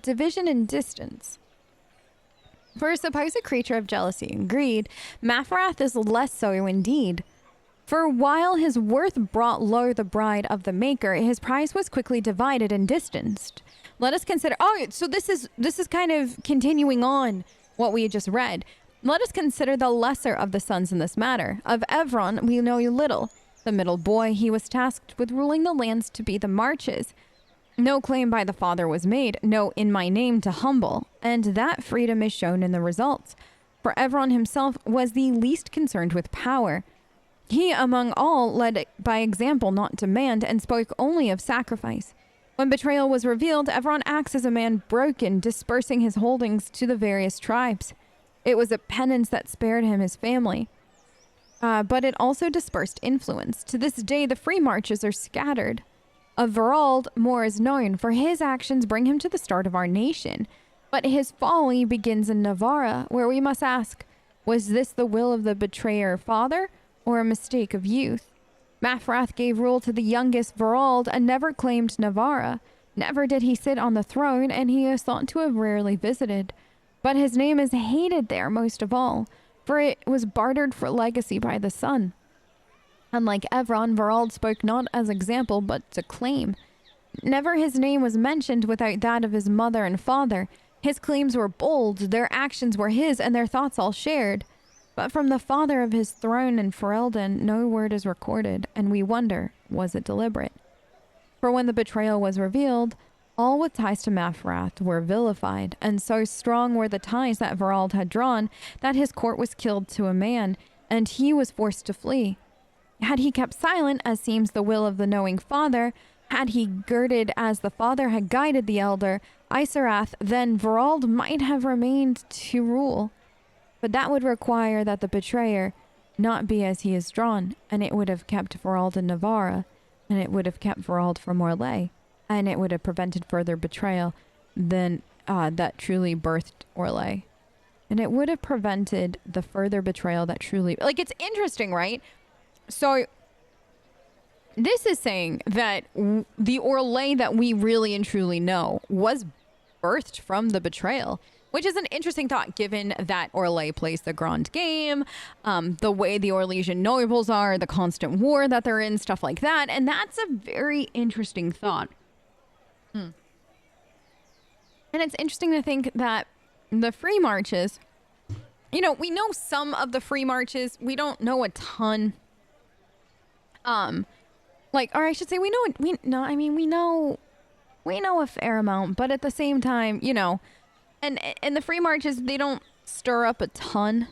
division and distance. For a supposed creature of jealousy and greed, Mafrath is less so indeed. For while his worth brought low the bride of the maker, his prize was quickly divided and distanced. Let us consider... Oh, so this is kind of continuing on what we had just read. Let us consider the lesser of the sons in this matter. Of Evron, we know little. The middle boy, he was tasked with ruling the lands to be the marches. No claim by the father was made, no in my name to humble, and that freedom is shown in the results. For Evron himself was the least concerned with power. He, among all, led by example, not demand, and spoke only of sacrifice. When betrayal was revealed, Evron acts as a man broken, dispersing his holdings to the various tribes. It was a penance that spared him his family. But it also dispersed influence. To this day, the free marches are scattered. Of Verald, more is known, for his actions bring him to the start of our nation. But his folly begins in Navarra, where we must ask, was this the will of the betrayer father, or a mistake of youth? Mafrath gave rule to the youngest Verald and never claimed Navarra. Never did he sit on the throne, and he is thought to have rarely visited. But his name is hated there most of all, for it was bartered for legacy by the son. Unlike Evron, Verald spoke not as example, but to claim. Never his name was mentioned without that of his mother and father. His claims were bold, their actions were his, and their thoughts all shared. But from the father of his throne in Ferelden, no word is recorded, and we wonder, was it deliberate? For when the betrayal was revealed, all with ties to Mafrath were vilified, and so strong were the ties that Verald had drawn that his court was killed to a man, and he was forced to flee. Had he kept silent, as seems the will of the knowing father, had he girded as the father had guided the elder, Isarath, then Verald might have remained to rule. But that would require that the betrayer not be as he is drawn, and it would have kept Verald in Navarra, and it would have kept Verald from Orlais, and it would have prevented further betrayal than that truly birthed Orlais. And it would have prevented the further betrayal that truly... Like, it's interesting, right? So, this is saying that the Orlais that we really and truly know was birthed from the betrayal, which is an interesting thought given that Orlais plays the grand game, the way the Orlesian nobles are, the constant war that they're in, stuff like that. And that's a very interesting thought. And it's interesting to think that the free marches, you know, we know some of the free marches. We don't know a ton. Like, or I should say, we know a fair amount, but at the same time, you know, and the free marches, they don't stir up a ton.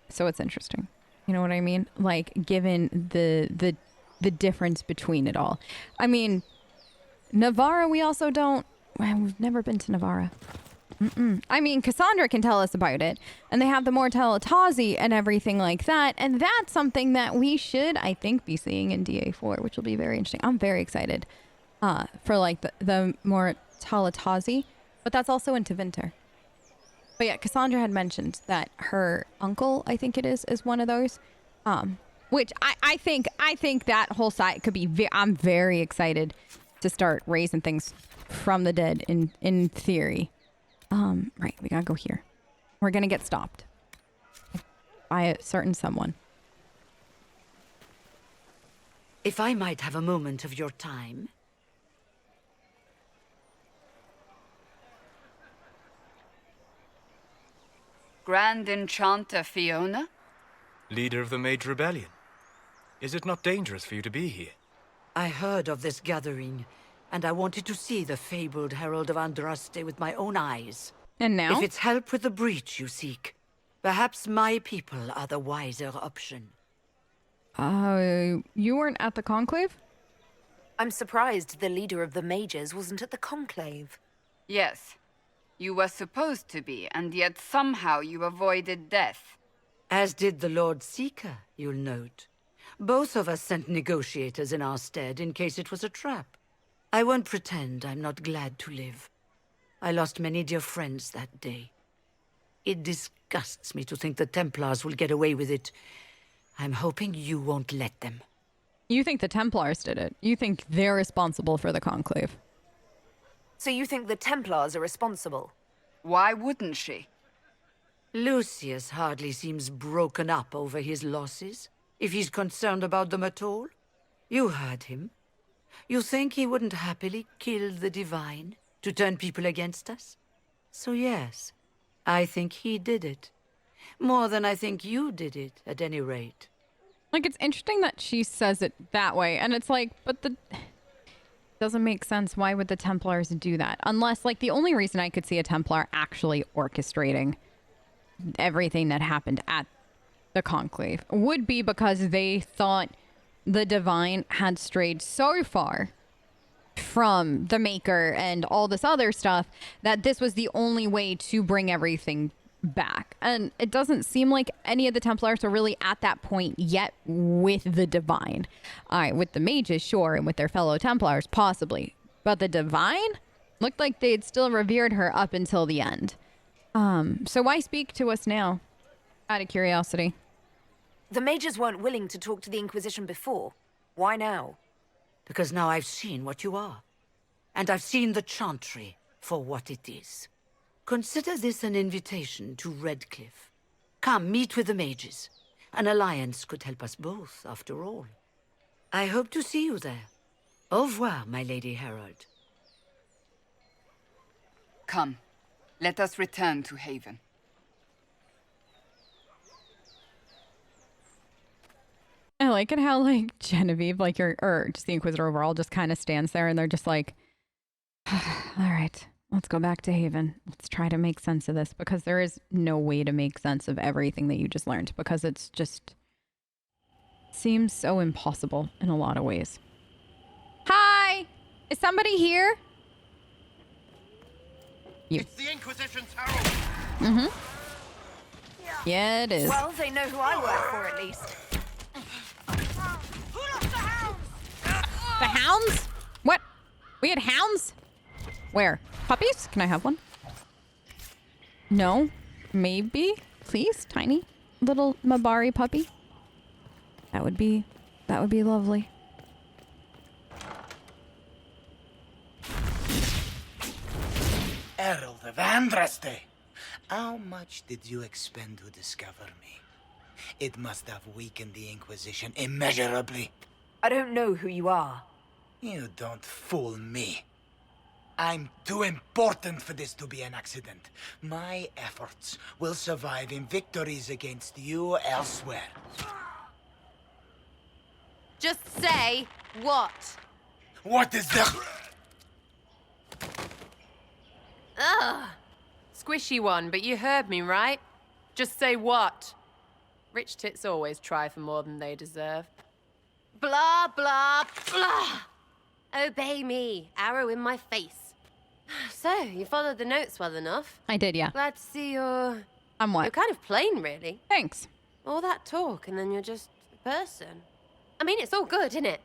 So it's interesting. You know what I mean? Like, given the difference between it all. I mean, Navarra, we also don't, we've never been to Navarra. I mean, Cassandra can tell us about it, and they have the Mortel Atazi and everything like that, and that's something that we should, I think, be seeing in DA4, which will be very interesting. I'm very excited for like the Mortel Atazi, but that's also in Tevinter. But yeah, Cassandra had mentioned that her uncle, I think it is one of those, which I think that whole site could be. I'm very excited to start raising things from the dead in theory. Right, we gotta go here. We're gonna get stopped by a certain someone. If I might have a moment of your time. Grand Enchanter Fiona? Leader of the Mage Rebellion. Is it not dangerous for you to be here? I heard of this gathering, and I wanted to see the fabled Herald of Andraste with my own eyes. And now? If it's help with the breach you seek, perhaps my people are the wiser option. You weren't at the conclave? I'm surprised the leader of the mages wasn't at the conclave. Yes. You were supposed to be, and yet somehow you avoided death. As did the Lord Seeker, you'll note. Both of us sent negotiators in our stead in case it was a trap. I won't pretend I'm not glad to live. I lost many dear friends that day. It disgusts me to think the Templars will get away with it. I'm hoping you won't let them. You think the Templars did it? You think they're responsible for the conclave? So you think the Templars are responsible? Why wouldn't she? Lucius hardly seems broken up over his losses, if he's concerned about them at all. You heard him. You think he wouldn't happily kill the Divine to turn people against us? So yes, I think he did it. More than I think you did it, at any rate. Like, it's interesting that she says it that way. And it's like, but the... doesn't make sense. Why would the Templars do that? Unless, like, the only reason I could see a Templar actually orchestrating everything that happened at the Conclave would be because they thought the Divine had strayed so far from the Maker and all this other stuff that this was the only way to bring everything back. And it doesn't seem like any of the Templars are really at that point yet with the Divine. With the mages, sure, and with their fellow Templars, possibly. But the Divine looked like they'd still revered her up until the end. So why speak to us now? Out of curiosity. The mages weren't willing to talk to the Inquisition before. Why now? Because now I've seen what you are. And I've seen the Chantry for what it is. Consider this an invitation to Redcliffe. Come, meet with the mages. An alliance could help us both, after all. I hope to see you there. Au revoir, my Lady Herald. Come, let us return to Haven. I like it how, like, Genevieve, like, or just the Inquisitor overall, just kind of stands there and they're just like, all right. Let's go back to Haven. Let's try to make sense of this, because there is no way to make sense of everything that you just learned, because it's just seems so impossible in a lot of ways. Hi! Is somebody here? You. It's the Inquisition's herald. Mm-hmm. Yeah, it is. Well, they know who I work for, at least. The hounds? What? We had hounds? Where? Puppies? Can I have one? No? Maybe? Please? Tiny little Mabari puppy? That would be lovely. Herald of Andraste. How much did you expend to discover me? It must have weakened the Inquisition immeasurably. I don't know who you are. You don't fool me. I'm too important for this to be an accident. My efforts will survive in victories against you elsewhere. Just say what? What is the... Ugh. Squishy one, but you heard me, right? Just say what? Rich tits always try for more than they deserve. Blah, blah, blah. Obey me. Arrow in my face. So, you followed the notes well enough. I did, yeah. Glad to see you're What? kind of plain, really. Thanks. All that talk, and then you're just a person. I mean, it's all good, isn't it?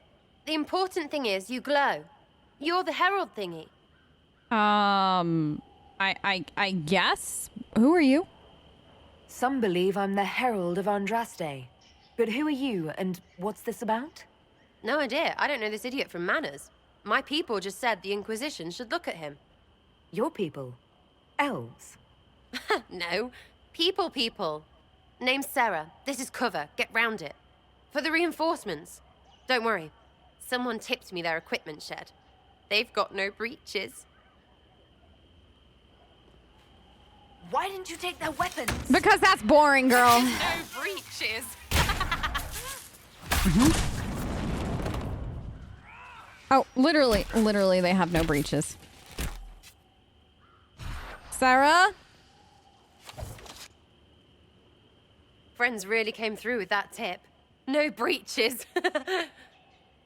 The important thing is you glow. You're the herald thingy. I guess. Who are you? Some believe I'm the Herald of Andraste. But who are you, and what's this about? No idea. I don't know this idiot from Manners. My people just said the Inquisition should look at him. Your people? Elves? No. People. Name's Sera. This is cover. Get round it. For the reinforcements. Don't worry. Someone tipped me their equipment shed. They've got no breeches. Why didn't you take their weapons? Because that's boring, girl. No breeches. Oh, literally, they have no breeches. Sarah? Friends really came through with that tip. No breeches.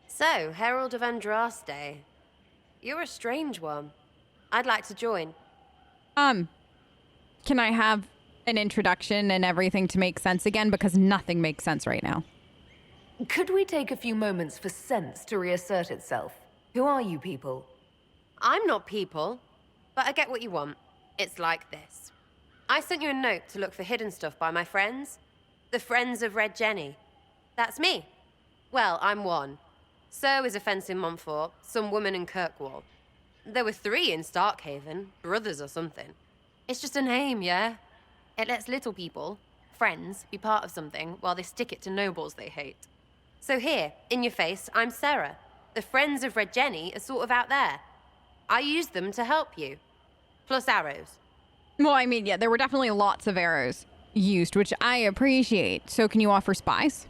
So, Herald of Andraste. You're a strange one. I'd like to join. Can I have an introduction and everything to make sense again? Because nothing makes sense right now. Could we take a few moments for sense to reassert itself? Who are you people? I'm not people, but I get what you want. It's like this. I sent you a note to look for hidden stuff by my friends. The Friends of Red Jenny. That's me. Well, I'm one. So is a fence in Montfort, some woman in Kirkwall. There were 3 in Starkhaven, brothers or something. It's just a name, yeah? It lets little people, friends, be part of something while they stick it to nobles they hate. So here, in your face, I'm Sera. The friends of Red Jenny are sort of out there. I used them to help you. Plus arrows. Well, I mean, yeah, there were definitely lots of arrows used, which I appreciate. So can you offer spies?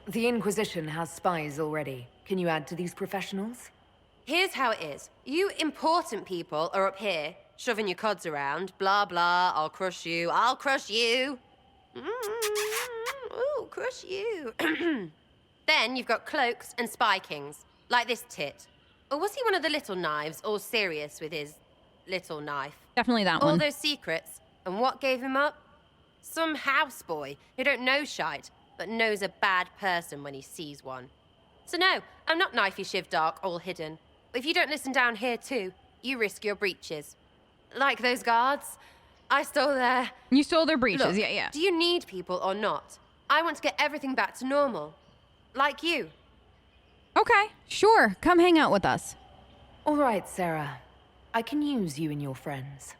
The Inquisition has spies already. Can you add to these professionals? Here's how it is. You important people are up here, shoving your cods around. Blah, blah, I'll crush you. I'll crush you. Ooh, crush you. Then you've got cloaks and spy kings, like this tit. Or was he one of the little knives, all serious with his little knife? Definitely that All one. those secrets. And what gave him up? Some houseboy who don't know shite, but knows a bad person when he sees one. So no, I'm not knifey shiv dark, all hidden. If you don't listen down here too, you risk your breeches. Like those guards, I stole their... You stole their breeches, Look, yeah. do you need people or not? I want to get everything back to normal. Like you. Okay, sure. Come hang out with us. All right, Sera. I can use you and your friends.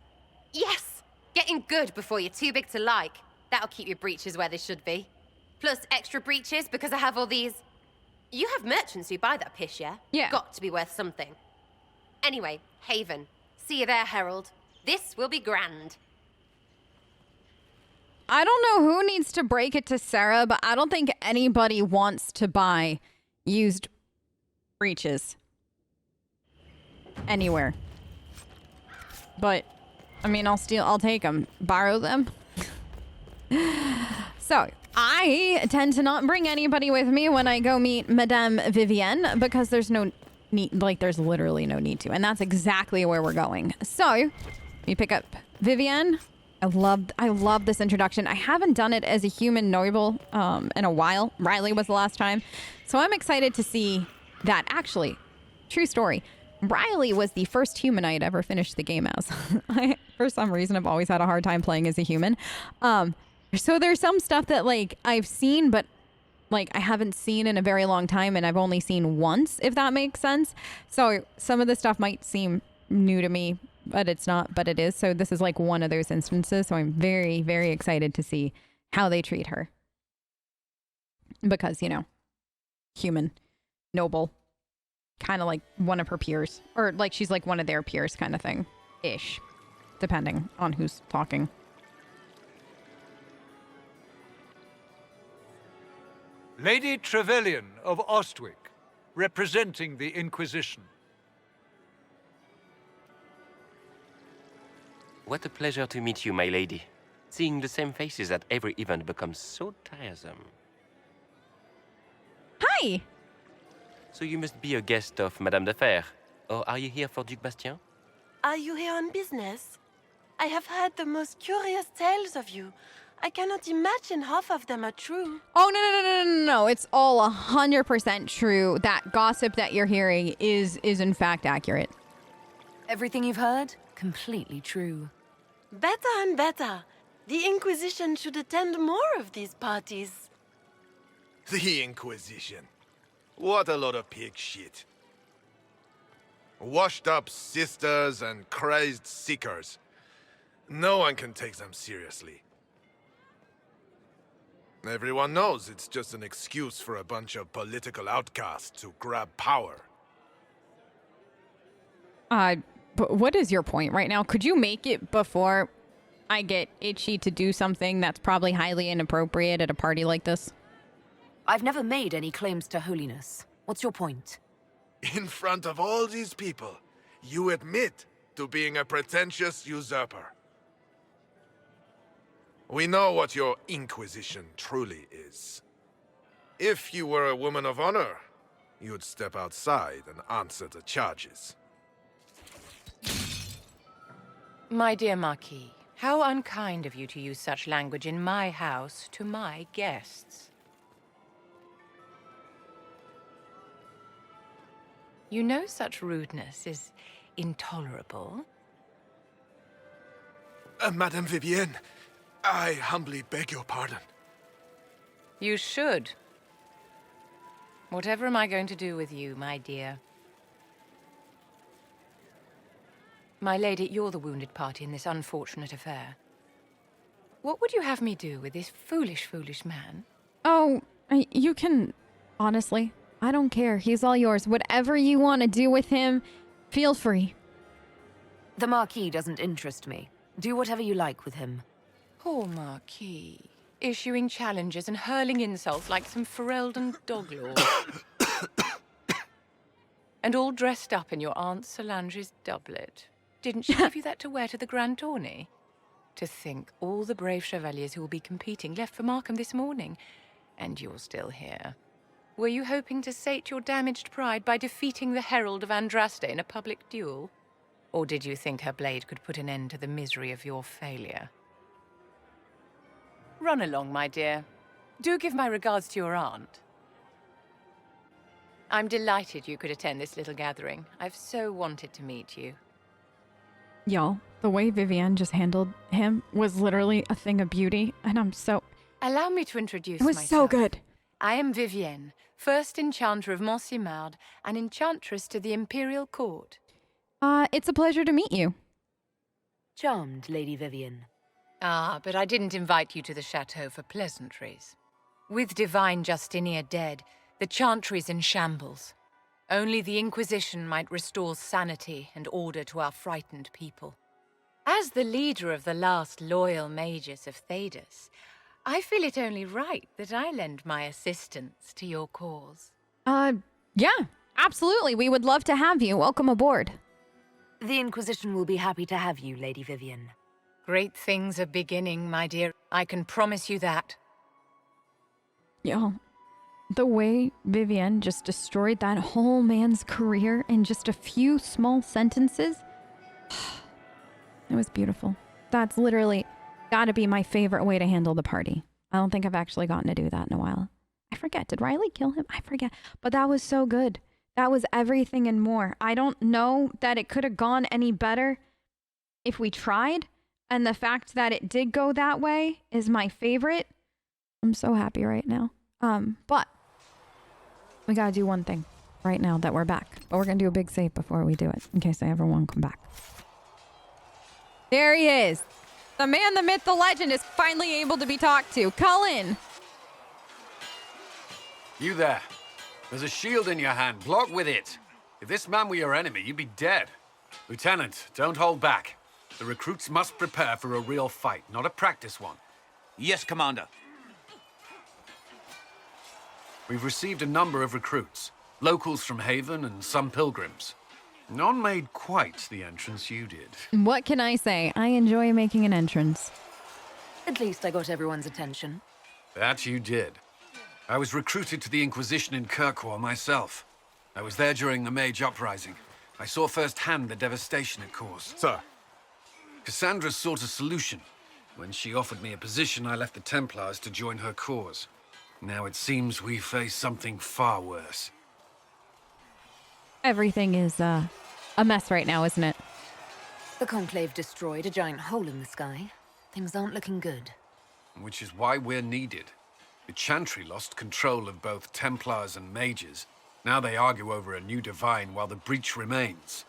Yes! Getting good before you're too big to like. That'll keep your breeches where they should be. Plus extra breeches because I have all these... You have merchants who buy that pish, yeah? Yeah. Got to be worth something. Anyway, Haven. See you there, Herald. This will be grand. I don't know who needs to break it to Sera, but I don't think anybody wants to buy used breeches anywhere. But, I mean, I'll take them. Borrow them. So, I tend to not bring anybody with me when I go meet Madame Vivienne because there's no need, like, there's literally no need to. And that's exactly where we're going. So, we pick up Vivienne. I love this introduction. I haven't done it as a human noble in a while. Riley was the last time. So I'm excited to see that. Actually, true story. Riley was the first human I had ever finished the game as. For some reason, I've always had a hard time playing as a human. So there's some stuff that like I've seen, but like I haven't seen in a very long time, and I've only seen once, if that makes sense. So some of the stuff might seem new to me, but it's not, but it is. So this is like one of those instances. So I'm very, very excited to see how they treat her. Because, you know, human, noble, kind of like one of her peers, or like she's like one of their peers kind of thing ish, depending on who's talking. Lady Trevelyan of Ostwick, representing the Inquisition. What a pleasure to meet you, my lady. Seeing the same faces at every event becomes so tiresome. Hi! So you must be a guest of Madame de Fer, or are you here for Duc Bastien? Are you here on business? I have heard the most curious tales of you. I cannot imagine half of them are true. Oh, no. It's all 100% true. That gossip that you're hearing is in fact accurate. Everything you've heard? Completely true. Better and better. The Inquisition should attend more of these parties. The Inquisition. What a lot of pig shit. Washed up sisters and crazed seekers. No one can take them seriously. Everyone knows it's just an excuse for a bunch of political outcasts to grab power. But what is your point right now? Could you make it before I get itchy to do something that's probably highly inappropriate at a party like this? I've never made any claims to holiness. What's your point? In front of all these people, you admit to being a pretentious usurper. We know what your Inquisition truly is. If you were a woman of honor, you'd step outside and answer the charges. My dear Marquis, how unkind of you to use such language in my house to my guests. You know such rudeness is intolerable. Madame Vivienne, I humbly beg your pardon. You should. Whatever am I going to do with you, my dear? My lady, you're the wounded party in this unfortunate affair. What would you have me do with this foolish, foolish man? Oh, you can... Honestly, I don't care. He's all yours. Whatever you want to do with him, feel free. The Marquis doesn't interest me. Do whatever you like with him. Poor Marquis. Issuing challenges and hurling insults like some Ferelden dog lord. And all dressed up in your Aunt Solange's doublet. Didn't she give you that to wear to the Grand Tourney? To think all the brave chevaliers who will be competing left for Markham this morning, and you're still here. Were you hoping to sate your damaged pride by defeating the Herald of Andraste in a public duel? Or did you think her blade could put an end to the misery of your failure? Run along, my dear. Do give my regards to your aunt. I'm delighted you could attend this little gathering. I've so wanted to meet you. Y'all, the way Vivienne just handled him was literally a thing of beauty, and I'm so... Allow me to introduce myself. It was so good. I am Vivienne, first enchanter of Montsimard and enchantress to the Imperial Court. It's a pleasure to meet you. Charmed, Lady Vivienne. Ah, but I didn't invite you to the chateau for pleasantries. With divine Justinia dead, the chantry's in shambles. Only the Inquisition might restore sanity and order to our frightened people. As the leader of the last loyal mages of Thedas, I feel it only right that I lend my assistance to your cause. Yeah, absolutely. We would love to have you. Welcome aboard. The Inquisition will be happy to have you, Lady Vivienne. Great things are beginning, my dear. I can promise you that. Y'all, the way Vivienne just destroyed that whole man's career in just a few small sentences, it was beautiful. That's literally gotta be my favorite way to handle the party. I don't think I've actually gotten to do that in a while. I forget. Did Riley kill him? I forget. But that was so good. That was everything and more. I don't know that it could have gone any better if we tried. And the fact that it did go that way is my favorite. I'm so happy right now. But we gotta do one thing right now that we're back. But we're gonna do a big save before we do it, in case I ever want to come back. There he is. The man, the myth, the legend is finally able to be talked to. Cullen! You there. There's a shield in your hand. Block with it. If this man were your enemy, you'd be dead. Lieutenant, don't hold back. The recruits must prepare for a real fight, not a practice one. Yes, Commander. We've received a number of recruits. Locals from Haven and some pilgrims. None made quite the entrance you did. What can I say? I enjoy making an entrance. At least I got everyone's attention. That you did. I was recruited to the Inquisition in Kirkwall myself. I was there during the Mage Uprising. I saw firsthand the devastation it caused. Sir. Cassandra sought a solution. When she offered me a position, I left the Templars to join her cause. Now it seems we face something far worse. Everything is a mess right now, isn't it? The Conclave destroyed a giant hole in the sky. Things aren't looking good. Which is why we're needed. The Chantry lost control of both Templars and Mages. Now they argue over a new divine while the breach remains.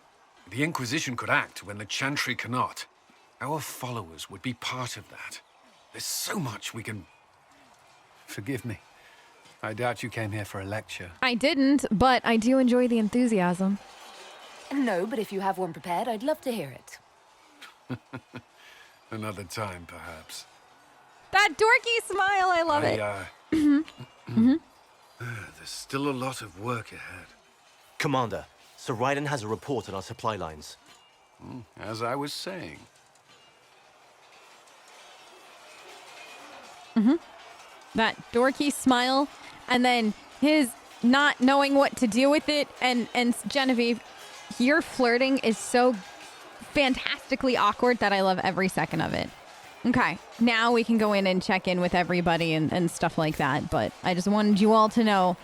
The Inquisition could act when the Chantry cannot. Our followers would be part of that. There's so much we can... Forgive me. I doubt you came here for a lecture. I didn't, but I do enjoy the enthusiasm. No, but if you have one prepared, I'd love to hear it. Another time, perhaps. That dorky smile, I love it. There's still a lot of work ahead. Commander, Sir Ryden has a report on our supply lines. As I was saying. That dorky smile, and then his not knowing what to do with it, and Genevieve, your flirting is so fantastically awkward that I love every second of it. Okay, now we can go in and check in with everybody and stuff like that, but I just wanted you all to know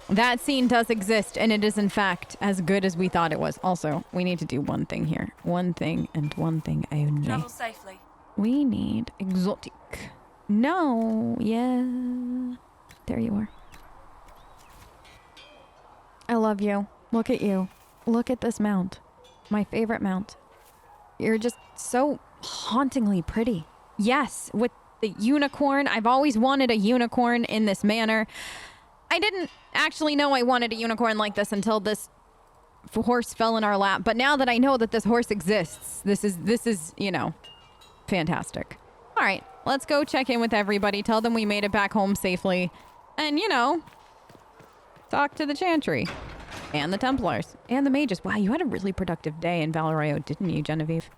that scene does exist, and it is in fact as good as we thought it was. Also, we need to do one thing here. One thing and one thing only. Travel safely. We need exotic. No, yeah. There you are. I love you. Look at you. Look at this mount. My favorite mount. You're just so hauntingly pretty. Yes, with the unicorn. I've always wanted a unicorn in this manner. I didn't actually know I wanted a unicorn like this until this horse fell in our lap. But now that I know that this horse exists, this is, you know, fantastic. All right, let's go check in with everybody. Tell them we made it back home safely. And, you know, talk to the Chantry. And the Templars. And the Mages. Wow, you had a really productive day in Valerio, didn't you, Genevieve?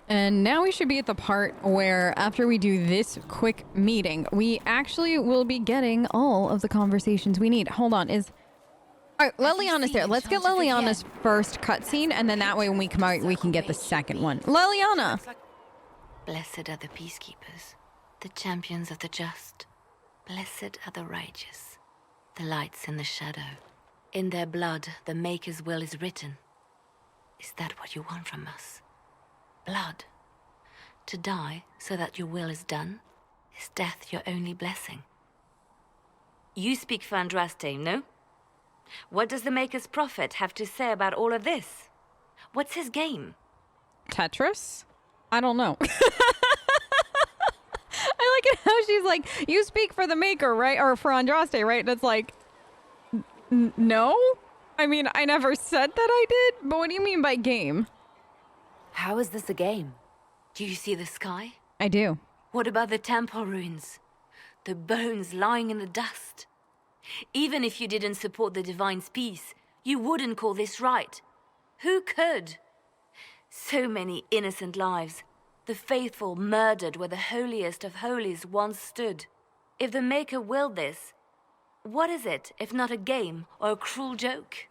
And now we should be at the part where, after we do this quick meeting, we actually will be getting all of the conversations we need. Hold on, all right, Leliana's there. Let's get Leliana's first cutscene, and then that way when we come out, we can get the second one. Leliana! Blessed are the peacekeepers, the champions of the just. Blessed are the righteous, the lights in the shadow. In their blood, the Maker's will is written. Is that what you want from us? Blood. To die so that your will is done? Is death your only blessing? You speak for Andraste, no? What does the Maker's prophet have to say about all of this? What's his game? Tetris? I don't know. I like it how she's like, you speak for the Maker, right? Or for Andraste, right? And it's like, no? I mean, I never said that I did, but what do you mean by game? How is this a game? Do you see the sky? I do. What about the temple ruins? The bones lying in the dust? Even if you didn't support the Divine's peace, you wouldn't call this right. Who could? So many innocent lives. The faithful murdered where the holiest of holies once stood. If the Maker willed this, what is it if not a game or a cruel joke?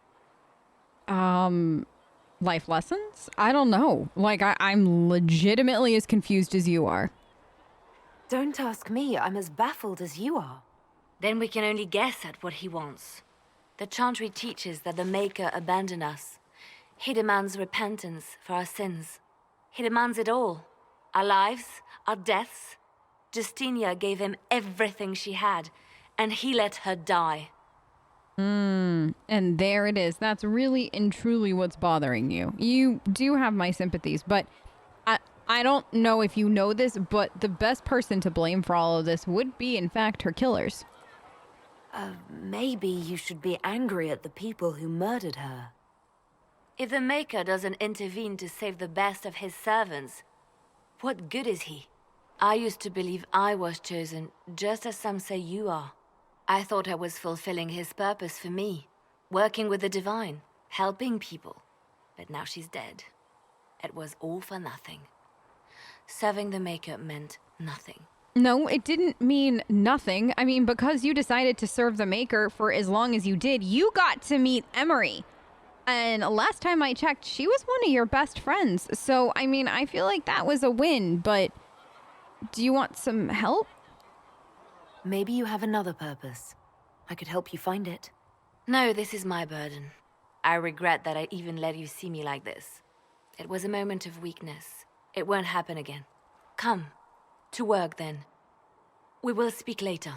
Life lessons? I don't know. Like, I'm legitimately as confused as you are. Don't ask me. I'm as baffled as you are. Then we can only guess at what he wants. The Chantry teaches that the Maker abandoned us. He demands repentance for our sins. He demands it all. Our lives, our deaths. Justinia gave him everything she had, and he let her die. And there it is. That's really and truly what's bothering you. You do have my sympathies, but I don't know if you know this, but the best person to blame for all of this would be, in fact, her killers. Maybe you should be angry at the people who murdered her. If the Maker doesn't intervene to save the best of his servants, what good is he? I used to believe I was chosen, just as some say you are. I thought I was fulfilling his purpose for me, working with the Divine, helping people. But now she's dead. It was all for nothing. Serving the Maker meant nothing. No, it didn't mean nothing. I mean, because you decided to serve the Maker for as long as you did, you got to meet Emery. And last time I checked, she was one of your best friends. So, I mean, I feel like that was a win, but do you want some help? Maybe you have another purpose. I could help you find it. No, this is my burden. I regret that I even let you see me like this. It was a moment of weakness. It won't happen again. Come. To work, then. We will speak later.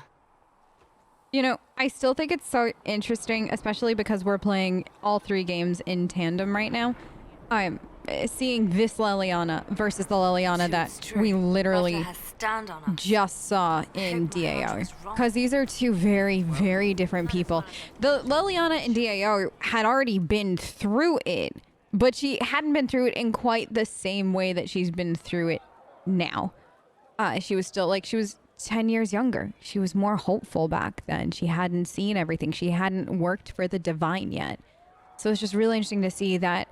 You know, I still think it's so interesting, especially because we're playing all three games in tandem right now. I'm seeing this Leliana versus the Leliana that we literally just saw in DAI. Because these are two very, very different people. The Leliana in DAI had already been through it, but she hadn't been through it in quite the same way that she's been through it now. She was still, like, she was 10 years younger. She was more hopeful back then. She hadn't seen everything. She hadn't worked for the Divine yet. So it's just really interesting to see that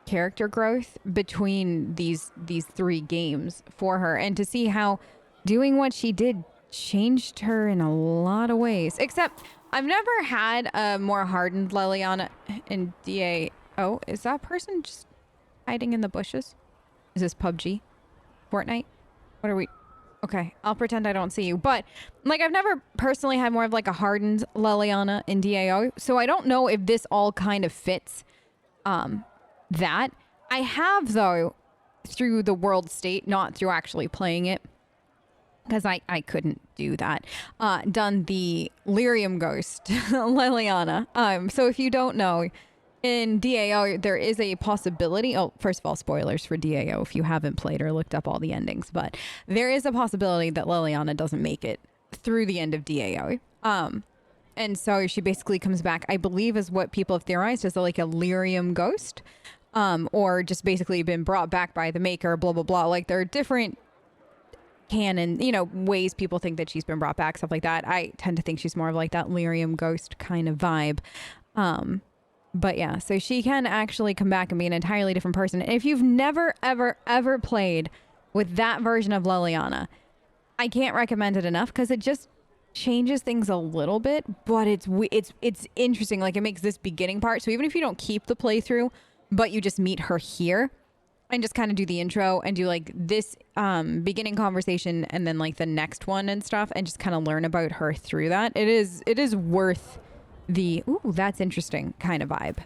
character growth between these three games for her, and to see how doing what she did changed her in a lot of ways. Except I've never had a more hardened Leliana in DA. Oh, is that person just hiding in the bushes? Is this PUBG? Fortnite? What are we? Okay, I'll pretend I don't see you. But, like, I've never personally had more of, like, a hardened Leliana in DAO. So I don't know if this all kind of fits that. I have, though, through the world state, not through actually playing it, because I couldn't do that, done the Lyrium Ghost Leliana. So if you don't know, in DAO, there is a possibility. Oh, first of all, spoilers for DAO if you haven't played or looked up all the endings, but there is a possibility that Leliana doesn't make it through the end of DAO. And so she basically comes back, I believe, is what people have theorized as like a lyrium ghost, or just basically been brought back by the maker, blah, blah, blah. Like there are different canon, ways people think that she's been brought back, stuff like that. I tend to think she's more of like that lyrium ghost kind of vibe. But yeah, so she can actually come back and be an entirely different person. And if you've never, ever, ever played with that version of Leliana, I can't recommend it enough because it just changes things a little bit, but it's interesting. Like it makes this beginning part. So even if you don't keep the playthrough, but you just meet her here and just kind of do the intro and do like this beginning conversation and then like the next one and stuff and just kind of learn about her through that. It is worth the, ooh, that's interesting kind of vibe.